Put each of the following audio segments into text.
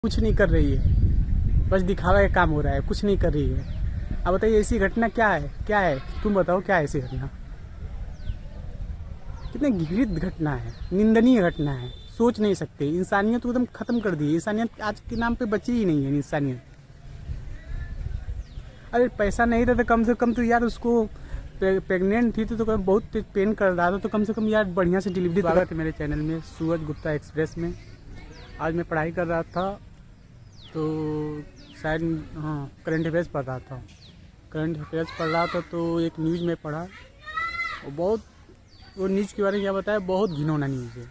कुछ नहीं कर रही है, बस दिखावा का काम हो रहा है, कुछ नहीं कर रही है। अब बताइए ऐसी घटना क्या है, क्या है, तुम बताओ क्या है ऐसी घटना। कितनी घृणित घटना है, निंदनीय घटना है, सोच नहीं सकते। इंसानियत को एकदम खत्म कर दी है। इंसानियत आज के नाम पे बची ही नहीं है इंसानियत। अरे पैसा नहीं था तो कम से कम तो यार उसको प्रेग्नेंट थी तो बहुत पेन कर रहा था, तो कम से कम यार बढ़िया से डिलीवरी। स्वागत है मेरे चैनल में सूरज गुप्ता एक्सप्रेस में। आज मैं पढ़ाई कर रहा था तो शायद करंट अफेयर्स पढ़ रहा था। तो एक न्यूज़ में पढ़ा और वो न्यूज़ के बारे में क्या बताया, बहुत घिनौना न्यूज़ है।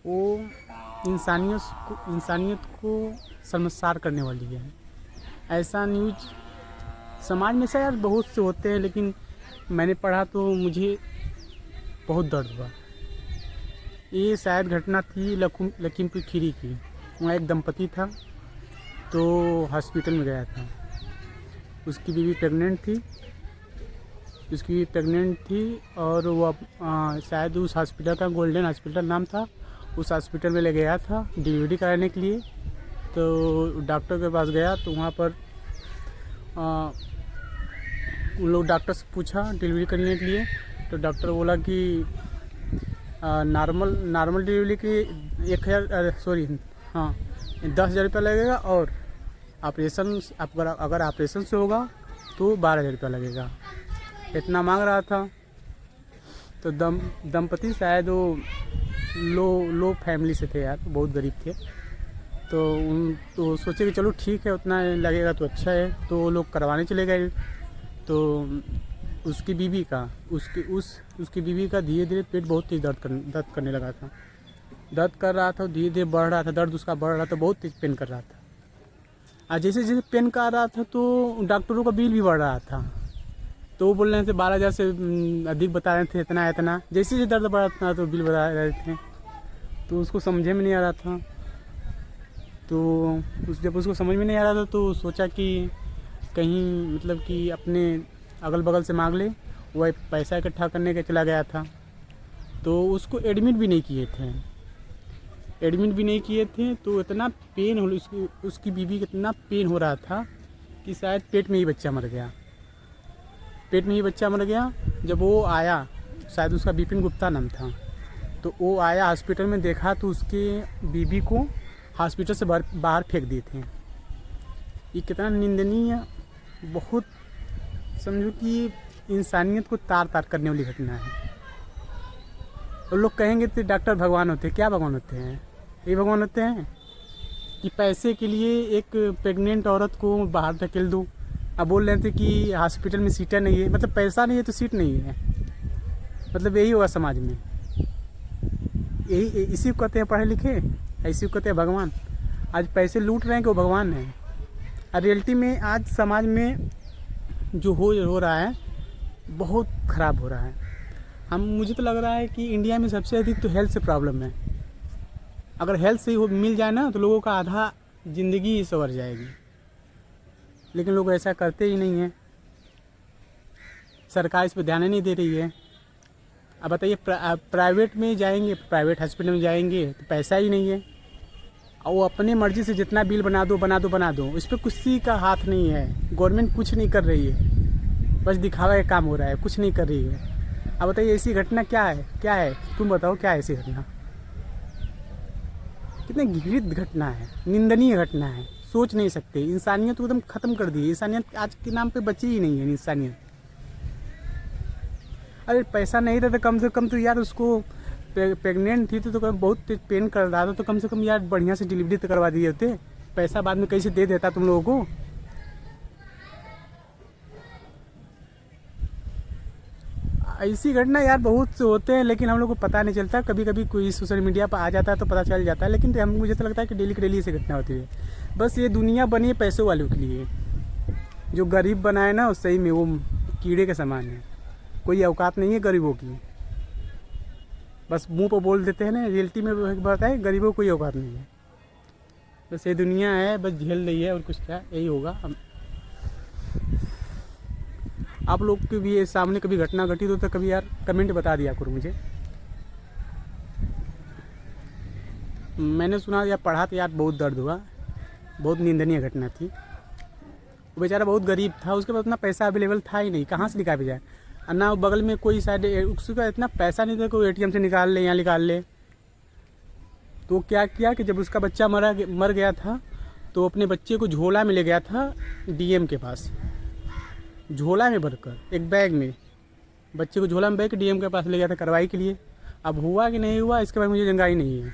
वो इंसानियत को शर्मसार करने वाली है। ऐसा न्यूज़ समाज में से यार बहुत से होते हैं, लेकिन मैंने पढ़ा तो मुझे बहुत दर्द हुआ। ये शायद घटना थी लखीमपुर खीरी की। वहाँ एक दंपति था तो हॉस्पिटल में गया था। उसकी बीवी प्रेग्नेंट थी और वो शायद उस हॉस्पिटल का गोल्डन हॉस्पिटल नाम था, उस हॉस्पिटल में ले गया था डिलीवरी कराने के लिए। तो डॉक्टर के पास गया तो वहाँ पर उन लोग डॉक्टर से पूछा डिलीवरी करने के लिए, तो डॉक्टर बोला कि नॉर्मल डिलीवरी की 10,000 रुपया लगेगा, और ऑपरेशन अगर ऑपरेशन से होगा तो 12,000 रुपया लगेगा। इतना मांग रहा था। तो दंपति शायद वो लो फैमिली से थे यार, बहुत गरीब थे। तो सोचे कि चलो ठीक है, उतना लगेगा तो अच्छा है। तो वो लोग करवाने चले गए। तो उसकी बीवी का धीरे धीरे पेट बहुत तेज दर्द करने लगा था। दर्द कर रहा था, धीरे धीरे बढ़ रहा था, दर्द उसका बढ़ रहा था, बहुत तेज पेन कर रहा था। और जैसे जैसे पेन कर रहा था तो डॉक्टरों का बिल भी बढ़ रहा था। तो वो बोल रहे थे 12,000 से अधिक बता रहे थे, इतना। जैसे जैसे दर्द बढ़ रहा था तो बिल बता रहे थे। तो उसको समझे में नहीं आ रहा था। तो जब उसको समझ में नहीं आ रहा था तो सोचा कि कहीं मतलब कि अपने अगल बगल से मांग ले। वह पैसा इकट्ठा करने के चला गया था। तो उसको एडमिट भी नहीं किए थे। तो इतना पेन हो, उसकी बीवी को इतना पेन हो रहा था कि शायद पेट में ही बच्चा मर गया। जब वो आया, शायद उसका विपिन गुप्ता नाम था, तो वो आया हॉस्पिटल में, देखा तो उसके बीवी को हॉस्पिटल से बाहर फेंक दिए थे। ये कितना निंदनीय, बहुत समझो कि इंसानियत को तार करने वाली घटना है। और लोग कहेंगे तो डॉक्टर भगवान होते हैं। क्या भगवान होते हैं? ये भगवान होते हैं कि पैसे के लिए एक प्रेग्नेंट औरत को बाहर धकेल दो। अब बोल रहे थे कि हॉस्पिटल में सीटें नहीं है, मतलब पैसा नहीं है तो सीट नहीं है, मतलब यही होगा समाज में। यही इसी को कहते हैं पढ़े लिखे, इसी को कहते हैं भगवान। आज पैसे लूट रहे हैं कि वो भगवान है। और रियलिटी में आज समाज में जो हो रहा है बहुत ख़राब हो रहा है। मुझे तो लग रहा है कि इंडिया में सबसे अधिक तो हेल्थ से प्रॉब्लम है। अगर हेल्थ सही मिल जाए ना तो लोगों का आधा ज़िंदगी ही संवर जाएगी। लेकिन लोग ऐसा करते ही नहीं हैं। सरकार इस पर ध्यान ही नहीं दे रही है। अब बताइए, प्राइवेट में जाएंगे, प्राइवेट हॉस्पिटल में जाएंगे तो पैसा ही नहीं है, और वो अपनी मर्ज़ी से जितना बिल बना दो। इस पर किसी का हाथ नहीं है। गवर्नमेंट कुछ नहीं कर रही है, बस दिखावा का काम हो रहा है, कुछ नहीं कर रही है। अब बताइए ऐसी घटना क्या है, तुम बताओ क्या है ऐसी घटना। कितनी घृणित घटना है, निंदनीय घटना है, सोच नहीं सकते। इंसानियत को एकदम खत्म कर दी है। इंसानियत आज के नाम पे बची ही नहीं है इंसानियत। अरे पैसा नहीं था तो कम से कम तो यार उसको प्रेग्नेंट थी तो बहुत पेन कर रहा था, तो कम से कम यार बढ़िया से डिलीवरी तो करवा दिए होते। पैसा बाद में कैसे दे देता तुम लोगों को। ऐसी घटना यार बहुत से होते हैं, लेकिन हम लोग को पता नहीं चलता। कभी कभी कोई सोशल मीडिया पर आ जाता है तो पता चल जाता है, लेकिन मुझे तो लगता है कि डेली की डेली ऐसी घटना होती है। बस ये दुनिया बनी है पैसों वालों के लिए। जो गरीब बनाए ना, उस सही में वो कीड़े के समान है। कोई औकात नहीं है गरीबों की, बस मुंह पर बोल देते हैं ना। रियलिटी में बताए गरीबों को कोई औकात नहीं है। बस ये दुनिया है, बस झेल रही है, और कुछ क्या, यही होगा। आप लोग के भी सामने कभी घटना घटी तो कभी यार कमेंट बता दिया करो मुझे। मैंने सुना या पढ़ा तो यार बहुत दर्द हुआ। बहुत निंदनीय घटना थी। वो बेचारा बहुत गरीब था, उसके पास उतना पैसा अवेलेबल था ही नहीं, कहाँ से निकाल जाए। और ना बगल में कोई शायद उसका इतना पैसा नहीं था कोई ATM से निकाल ले, यहाँ निकाल ले। तो क्या किया कि जब उसका बच्चा मर गया था तो अपने बच्चे को झोला में ले गया था DM के पास, झोला में भरकर एक बैग में बच्चे को झोला में बैग DM के पास ले गया था कार्रवाई के लिए। अब हुआ कि नहीं हुआ इसके बारे में मुझे जानकारी नहीं है,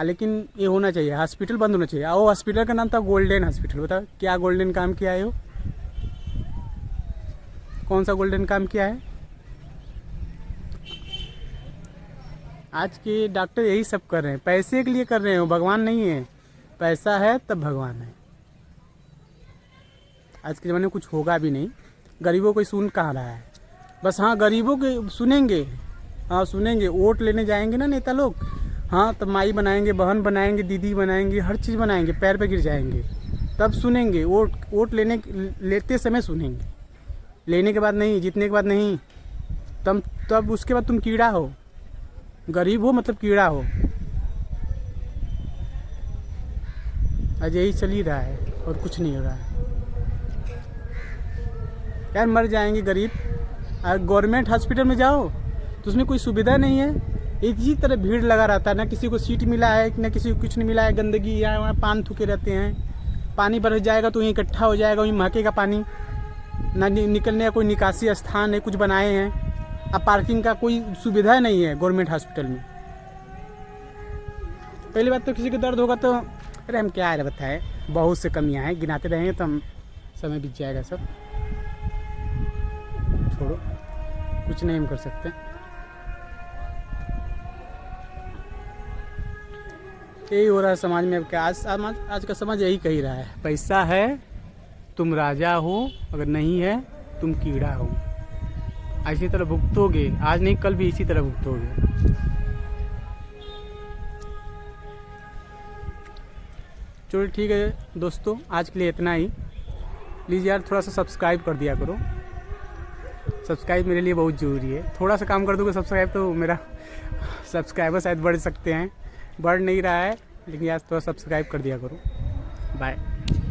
लेकिन ये होना चाहिए, हॉस्पिटल बंद होना चाहिए। वो हॉस्पिटल का नाम था गोल्डन हॉस्पिटल। बता क्या गोल्डन काम किया है, वो कौन सा गोल्डन काम किया है? आज के डॉक्टर यही सब कर रहे हैं, पैसे के लिए कर रहे हैं, भगवान नहीं है। पैसा है तब भगवान है। आज के ज़माने में कुछ होगा भी नहीं, गरीबों को सुन कहाँ रहा है। बस हाँ, गरीबों के सुनेंगे, हाँ सुनेंगे। वोट लेने जाएंगे ना नेता लोग, हाँ तब माई बनाएंगे, बहन बनाएंगे, दीदी बनाएंगे, हर चीज़ बनाएंगे, पैर पे गिर जाएंगे तब सुनेंगे। वोट लेते समय सुनेंगे, लेने के बाद नहीं, जीतने के बाद नहीं। तब उसके बाद तुम कीड़ा हो, गरीब हो मतलब कीड़ा हो। आज यही चल ही रहा है और कुछ नहीं हो रहा है यार। मर जाएंगे गरीब। गवर्नमेंट हॉस्पिटल में जाओ तो उसमें कोई सुविधा नहीं है, इसी तरह भीड़ लगा रहता है, ना किसी को सीट मिला है, ना किसी को कुछ नहीं मिला है। गंदगी यहाँ वहाँ पान थूके रहते हैं, पानी बरस जाएगा तो वहीं इकट्ठा हो जाएगा, वहीं महकेगा पानी। ना निकलने का कोई निकासी स्थान है, कुछ बनाए हैं। अब पार्किंग का कोई सुविधा नहीं है गवर्नमेंट हॉस्पिटल में। पहली बात तो किसी को दर्द होगा तो अरे हम क्या है बताए, बहुत से कमियाँ हैं, गिनाते रहेंगे तो हम समय बीत जाएगा सब। छोड़ो, कुछ नहीं हम कर सकते। यही हो रहा है समाज में अब क्या। आज का समाज यही कही रहा है, पैसा है तुम राजा हो, अगर नहीं है तुम कीड़ा हो। इसी तरह भुगतोगे, आज नहीं कल भी इसी तरह भुगतोगे। चलो ठीक है दोस्तों, आज के लिए इतना ही। प्लीज़ यार थोड़ा सा सब्सक्राइब कर दिया करो, सब्सक्राइब मेरे लिए बहुत ज़रूरी है। थोड़ा सा काम कर दोगे सब्सक्राइब तो मेरा सब्सक्राइबर शायद बढ़ सकते हैं, बढ़ नहीं रहा है, लेकिन यार थोड़ा सब्सक्राइब कर दिया करो। बाय।